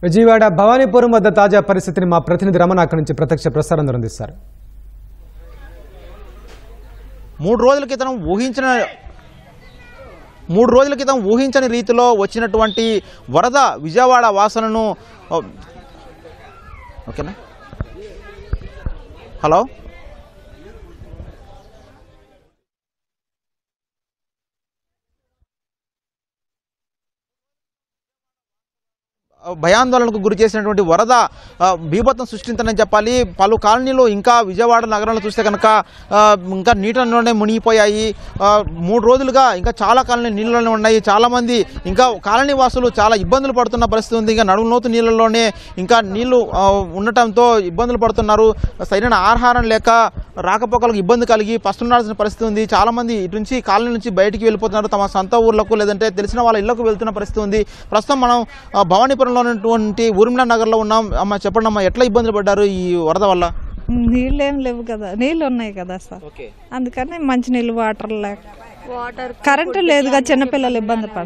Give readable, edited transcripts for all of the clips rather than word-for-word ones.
విజయవాడ భవానీపురం వద్ద తాజా పరిస్థితిని మా ప్రతినిధి రమణ అక్కడి నుంచి ప్రత్యక్ష ప్రసారం అందిస్తారు. 3 రోజుల క్రితం ఊహించని రీతిలో వచ్చినటువంటి వరద విజయవాడ వాసులను ఓకేనా హలో భయాందోళనకు గురి చేసినటువంటి వరద బీభత్సం సృష్టించని చెప్పాలి. పలు కాలనీలు ఇంకా విజయవాడ నగరంలో చూస్తే కనుక ఇంకా నీటిలోనే మునిగిపోయాయి. 3 రోజులుగా ఇంకా చాలా కాలనీ నీళ్ళలోనే ఉన్నాయి. చాలామంది ఇంకా కాలనీ వాసులు చాలా ఇబ్బందులు పడుతున్న పరిస్థితి ఉంది. ఇంకా నడుములోతు నీళ్ళలోనే ఇంకా నీళ్లు ఉండటంతో ఇబ్బందులు పడుతున్నారు. సరైన ఆహారం లేక రాకపోకలకు ఇబ్బంది కలిగి పస్తుండాల్సిన పరిస్థితి ఉంది. చాలామంది ఇటు నుంచి కాలనీ నుంచి బయటికి వెళ్ళిపోతున్నారు, తమ సొంత ఊర్లకు లేదంటే తెలిసిన వాళ్ళ ఇళ్లకు వెళ్తున్న పరిస్థితి ఉంది. ప్రస్తుతం మనం భవానీపురం ఊర్మిళ నగర్ లో ఉన్నాం. అమ్మ చెప్పండి అమ్మా, ఎట్లా ఇబ్బందులు పడ్డారు ఈ వరద వల్ల? నీళ్ళు ఏం లేవు కదా, నీళ్ళు ఉన్నాయి కదా సార్, అందుకని మంచి నీళ్ళు వాటర్ లేక కరెంటు లేదుగా, చిన్నపిల్లలు ఇబ్బంది పడ.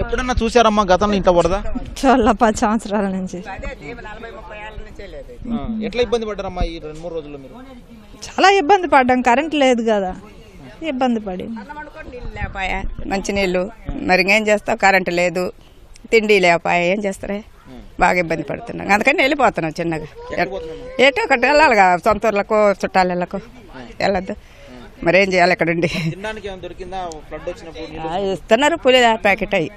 ఎప్పుడన్నా చూసారమ్మా గతంలో ఇంత వరద? చాలా 10 సంవత్సరాల నుంచి. ఎట్లా ఇబ్బంది పడ్డారమ్మా ఈ 2-3 రోజుల్లో మీరు? చాలా ఇబ్బంది పడ్డాం, కరెంట్ లేదు కదా, ఇబ్బంది పడి. మంచి నీళ్ళు మరి ఏం చేస్తావు, కరెంటు లేదు, తిండి లేపాయ, ఏం చేస్తారే, బాగా ఇబ్బంది పడుతున్నాం. అందుకని వెళ్ళిపోతున్నాం చిన్నగా, ఎటో ఒకటి వెళ్ళాలిగా, సొంత ఊర్లకు చుట్టాలకు వెళ్ళొద్దు, మరేం చేయాలి ఇక్కడ ఉండి. ఇస్తున్నారు పులి ప్యాకెట్ అయ్యి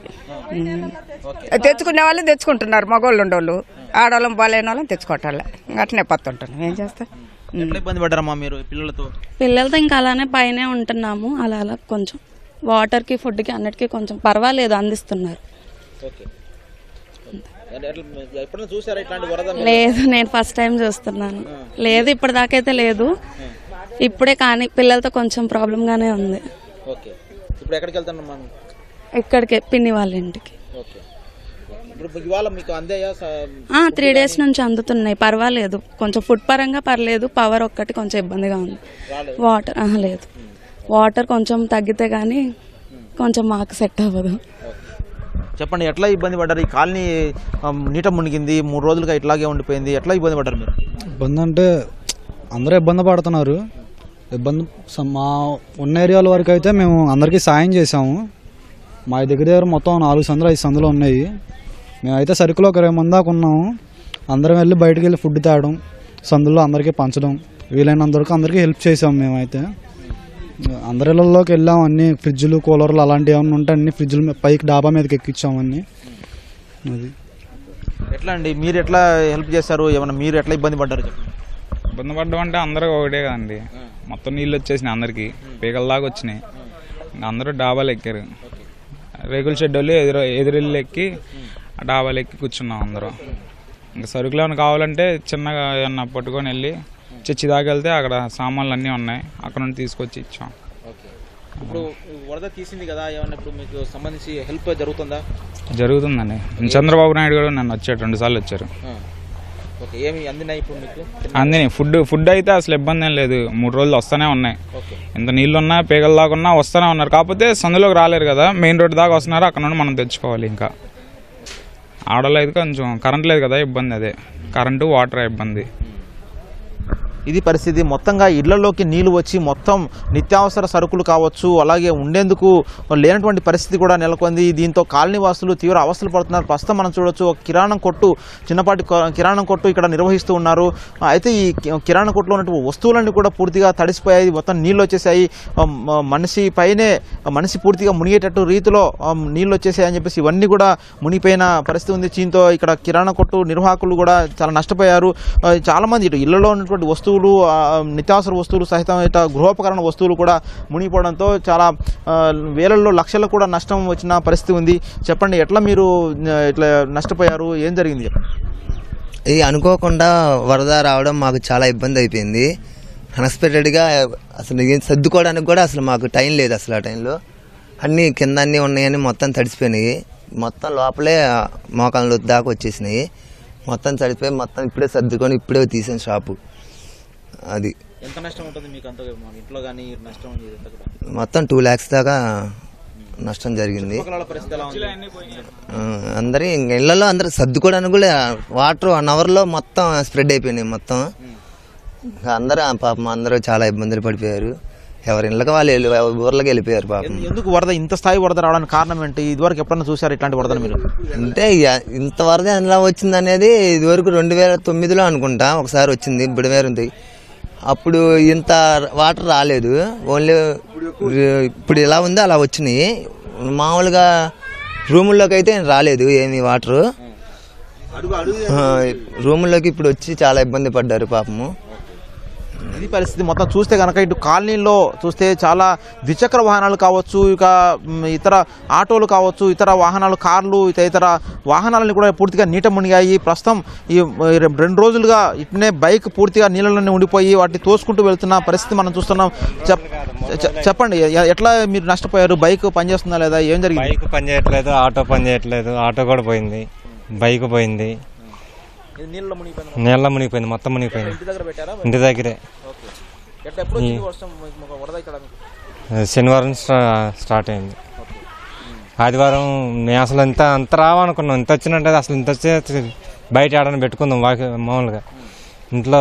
తెచ్చుకునే వాళ్ళు తెచ్చుకుంటున్నారు, మగవాళ్ళు ఉండేవాళ్ళు, ఆడవాళ్ళం బాగాలేని వాళ్ళని తెచ్చుకోవటాలే, అట్నే పత్తుంటున్నాం, ఏం చేస్తాం. పిల్లలతో ఇంకా అలానే పైనే ఉంటున్నాము. అలా అలా కొంచెం వాటర్కి ఫుడ్కి అన్నిటికీ కొంచెం పర్వాలేదు, అందిస్తున్నారు. లేదు, నేను ఫస్ట్ టైం చూస్తున్నాను. లేదు ఇప్పటిదాకైతే లేదు, ఇప్పుడే కానీ పిల్లలతో కొంచెం ప్రాబ్లం గానే ఉంది. ఇక్కడికి పిన్ని వాళ్ళ ఇంటికి 3 days నుంచి అందుతున్నాయి, పర్వాలేదు. కొంచెం ఫుడ్ పరంగా పర్లేదు, పవర్ ఒక్కటి కొంచెం ఇబ్బందిగా ఉంది. వాటర్ లేదు, వాటర్ కొంచెం తగ్గితే గానీ కొంచెం మాకు సెట్ అవ్వదు. చెప్పండి, ఎట్లా ఇబ్బంది పడ్డారు? ఈ కాలనీ నీట మునిగింది, 3 రోజులుగా ఇట్లాగే ఉండిపోయింది, ఎట్లా ఇబ్బంది పడ్డారు మీరు? ఇబ్బంది అంటే అందరూ ఇబ్బంది పడుతున్నారు. మా ఉన్న ఏరియాల వరకు అయితే మేము అందరికీ సాయం చేసాము. మా దగ్గర మొత్తం 4 సందులు 5 సందులు ఉన్నాయి. మేమైతే సరుకులో ఒక 20 మంది దాకా ఉన్నాము. అందరం వెళ్ళి బయటకు వెళ్ళి ఫుడ్ తేవడం, సందుల్లో అందరికీ పంచడం, వీలైనంత వరకు అందరికీ హెల్ప్ చేసాము. మేమైతే అందరి ఇళ్ళలోకి వెళ్ళాము, అన్ని ఫ్రిడ్జ్లు కూలర్లు అలాంటివి ఏమైనా ఉంటే అన్ని ఫ్రిడ్జ్లు పైకి డాబా మీదకి ఎక్కించాము అన్ని. అది ఎట్లా అండి, మీరు ఎట్లా హెల్ప్ చేశారు? ఏమన్నా మీరు ఎట్లా ఇబ్బంది పడ్డారు? ఇబ్బంది పడ్డం అంటే అందరూ ఒకటే కదండి, మొత్తం నీళ్ళు వచ్చేసినాయి, అందరికి పీకల దాకా వచ్చినాయి. అందరూ డాబాలు ఎక్కారు, రేకుల షెడ్ వాళ్ళు ఎదురిల్లు ఎక్కి డాబాలు ఎక్కి కూర్చున్నాం అందరూ. ఇంకా సరుకులు ఏమైనా కావాలంటే చిన్నగా ఏమన్నా పట్టుకొని వెళ్ళి చర్చి దాకా వెళ్తే అక్కడ సామాన్లు అన్నీ ఉన్నాయి, అక్కడ నుండి తీసుకొచ్చి ఇచ్చాం. ఇప్పుడు వరద తీసింది కదా, ఏమన్నా ఇప్పుడు మీకు సంబంధించి హెల్ప్ జరుగుతుందా? జరుగుతుందండి. చంద్రబాబు నాయుడు కూడా నన్ను వచ్చారు, 2 సార్లు వచ్చారు. అందినాయి. ఫుడ్ అయితే అసలు ఇబ్బంది ఏం లేదు, 3 రోజులు వస్తూనే ఉన్నాయి. ఎంత నీళ్ళు ఉన్నా పేగల దాకా ఉన్నా వస్తూనే ఉన్నారు. కాకపోతే సందులోకి రాలేరు కదా, మెయిన్ రోడ్ దాకా వస్తున్నారు, అక్కడ నుండి మనం తెచ్చుకోవాలి. ఇంకా ఆడలో అయితే కొంచెం కరెంట్ లేదు కదా, ఇబ్బంది. అదే కరెంటు వాటర్ ఇబ్బంది. ఇది పరిస్థితి. మొత్తంగా ఇళ్లలోకి నీళ్లు వచ్చి మొత్తం నిత్యావసర సరుకులు కావచ్చు, అలాగే ఉండేందుకు లేనటువంటి పరిస్థితి కూడా నెలకొంది. దీంతో కాలనీ వాసులు తీవ్ర అవస్థలు పడుతున్నారు. ప్రస్తుతం మనం చూడొచ్చు, ఒక కిరాణం కొట్టు, చిన్నపాటి కిరాణం కొట్టు ఇక్కడ నిర్వహిస్తూ ఉన్నారు. అయితే ఈ కిరాణం కొట్టులో ఉన్నటువంటి వస్తువులన్నీ కూడా పూర్తిగా తడిసిపోయాయి, మొత్తం నీళ్ళు వచ్చేసాయి. మనిషి పూర్తిగా మునిగేటట్టు రీతిలో నీళ్ళు వచ్చేసాయి అని చెప్పేసి ఇవన్నీ కూడా మునిగిపోయిన పరిస్థితి ఉంది. దీంతో ఇక్కడ కిరాణం కొట్టు నిర్వాహకులు కూడా చాలా నష్టపోయారు. చాలామంది ఇటు ఇళ్లలో ఉన్నటువంటి వస్తువులు, నిత్యావసర వస్తువులు సహితం ఇట్లా గృహోపకరణ వస్తువులు కూడా మునిగిపోవడంతో చాలా వేలల్లో లక్షల్లో కూడా నష్టం వచ్చిన పరిస్థితి ఉంది. చెప్పండి, ఎట్లా మీరు ఇట్లా నష్టపోయారు, ఏం జరిగింది? ఇది అనుకోకుండా వరద రావడం మాకు చాలా ఇబ్బంది అయిపోయింది. అన్ఎక్స్పెక్టెడ్గా అసలు సర్దుకోవడానికి కూడా అసలు మాకు టైం లేదు. అసలు ఆ టైంలో అన్నీ కింద అన్నీ ఉన్నాయని మొత్తం తడిసిపోయినాయి. మొత్తం లోపలే మోకాళ్ళ దాకా వచ్చేసినాయి. మొత్తం తడిసిపోయి మొత్తం ఇప్పుడే సర్దుకొని ఇప్పుడే తీసాను షాపు. అది ఎంత నష్టం ఉంటుంది మీకు? ఇంట్లో కానీ నష్టం మొత్తం 2 lakhs దాకా నష్టం జరిగింది. అందరి ఇళ్లలో అందరూ సర్దుకోవడానికి కూడా వాటర్ 1 అవర్లో మొత్తం స్ప్రెడ్ అయిపోయినాయి మొత్తం. అందరూ పాపం అందరూ చాలా ఇబ్బందులు పడిపోయారు. ఎవరి ఇళ్ళకి వాళ్ళు ఊర్లోకి వెళ్ళిపోయారు పాపం. ఎందుకు వరద ఇంత స్థాయి వరద రావడానికి కారణం ఏంటి? ఇదివరకు ఎప్పుడన్నా చూసారు ఇట్లాంటి వరదలు మీరు? అంటే ఇంత వరద ఎలా వచ్చింది అనేది ఇదివరకు 2009లో అనుకుంటా ఒకసారి వచ్చింది బుడమేరుంది. అప్పుడు ఇంత వాటర్ రాలేదు. ఓన్లీ ఇప్పుడు ఎలా ఉందో అలా వచ్చినాయి. మామూలుగా రూముల్లోకి అయితే రాలేదు ఏమి వాటరు. రూముల్లోకి ఇప్పుడు వచ్చి చాలా ఇబ్బంది పడ్డారు పాపము. ఇది పరిస్థితి. మొత్తం చూస్తే కనుక ఇటు కాలనీలో చూస్తే చాలా ద్విచక్ర వాహనాలు కావచ్చు, ఇక ఇతర ఆటోలు కావచ్చు, ఇతర వాహనాలు, కార్లు, ఇతర వాహనాలని కూడా పూర్తిగా నీట మునిగాయి. ప్రస్తుతం ఈ 2 రోజులుగా ఇట్నే బైక్ పూర్తిగా నీళ్ళలోనే ఉండిపోయి వాటిని తోసుకుంటూ వెళ్తున్న పరిస్థితి మనం చూస్తున్నాం. చెప్పండి, ఎట్లా మీరు నష్టపోయారు? బైక్ పనిచేస్తుందా లేదా? ఏం జరిగింది? బైక్ పనిచేయట్లేదు, ఆటో పనిచేయట్లేదు. ఆటో కూడా పోయింది, బైక్ పోయింది, నీళ్ళ మునిగిపోయింది, మొత్తం మునిగిపోయింది. ఇంటి దగ్గరే. శనివారం స్టార్ట్ అయింది. ఆదివారం నేను అసలు అంత రావనుకున్నాం. ఇంత వచ్చినట్టు అసలు ఇంత వచ్చి బయట ఆడని పెట్టుకుందాం మామూలుగా. ఇంట్లో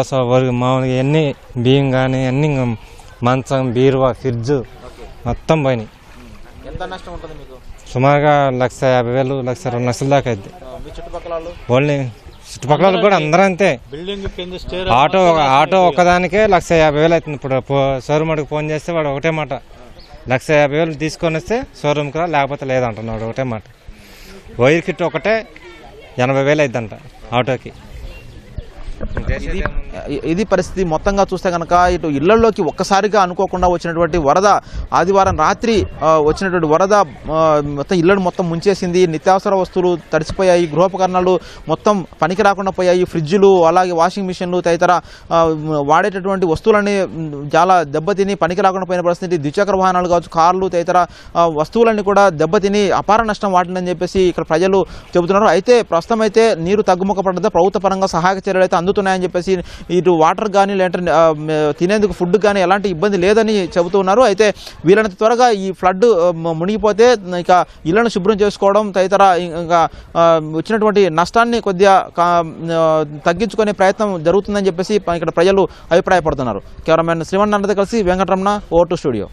మామూలుగా అన్ని బియ్యం కానీ అన్ని మంచం, బీరువా, ఫ్రిడ్జ్ మొత్తం పోయినాయి. సుమారుగా 1,50,000, 1,02 లక్షల దాకా అయింది. ఓన్లీ చుట్టుపక్కల కూడా అందరూ అంతే. ఆటో ఒక్కదానికే 1,50,000 అవుతుంది. ఇప్పుడు షోరూమ్ వాడికి ఫోన్ చేస్తే వాడు ఒకటే మాట, 1,50,000 తీసుకొని వస్తే షోరూమ్కి రా, లేకపోతే లేదంటున్నాడు. ఒకటే మాట. వైర్ కిట్ ఒకటే 80,000 అవుతుందంట ఆటోకి. ఇది పరిస్థితి. మొత్తంగా చూస్తే కనుక ఇటు ఇళ్లలోకి ఒక్కసారిగా అనుకోకుండా వచ్చినటువంటి వరద, ఆదివారం రాత్రి వచ్చినటువంటి వరద మొత్తం ఇళ్లను మొత్తం ముంచేసింది. నిత్యావసర వస్తువులు తడిసిపోయాయి, గృహోపకరణాలు మొత్తం పనికి రాకుండా పోయాయి. ఫ్రిడ్జ్లు, అలాగే వాషింగ్ మిషన్లు, తదితర వాడేటటువంటి వస్తువులని చాలా దెబ్బతిని పనికి రాకుండా పోయిన పరిస్థితి. ద్విచక్ర వాహనాలు కావచ్చు, కార్లు, తదితర వస్తువులన్నీ కూడా దెబ్బతిని అపార నష్టం వాటిని చెప్పేసి ఇక్కడ ప్రజలు చెబుతున్నారు. అయితే ప్రస్తుతం అయితే నీరు తగ్గుముఖ పడ్డదా, ప్రభుత్వ పరంగా సహాయక చర్యలు అయితే అందుతున్నాయని చెప్పేసి ఇటు వాటర్ కానీ లేదంటే తినేందుకు ఫుడ్ కానీ ఎలాంటి ఇబ్బంది లేదని చెబుతున్నారు. అయితే వీలైనంత త్వరగా ఈ ఫ్లడ్ మునిగిపోతే ఇక ఇళ్లను శుభ్రం చేసుకోవడం, తదితర ఇంకా వచ్చినటువంటి నష్టాన్ని కొద్దిగా తగ్గించుకునే ప్రయత్నం జరుగుతుందని చెప్పేసి ఇక్కడ ప్రజలు అభిప్రాయపడుతున్నారు. కెమెరామెన్ శ్రీవన్ నందతో కలిసి వెంకటరమణ, ఓ2 స్టూడియో.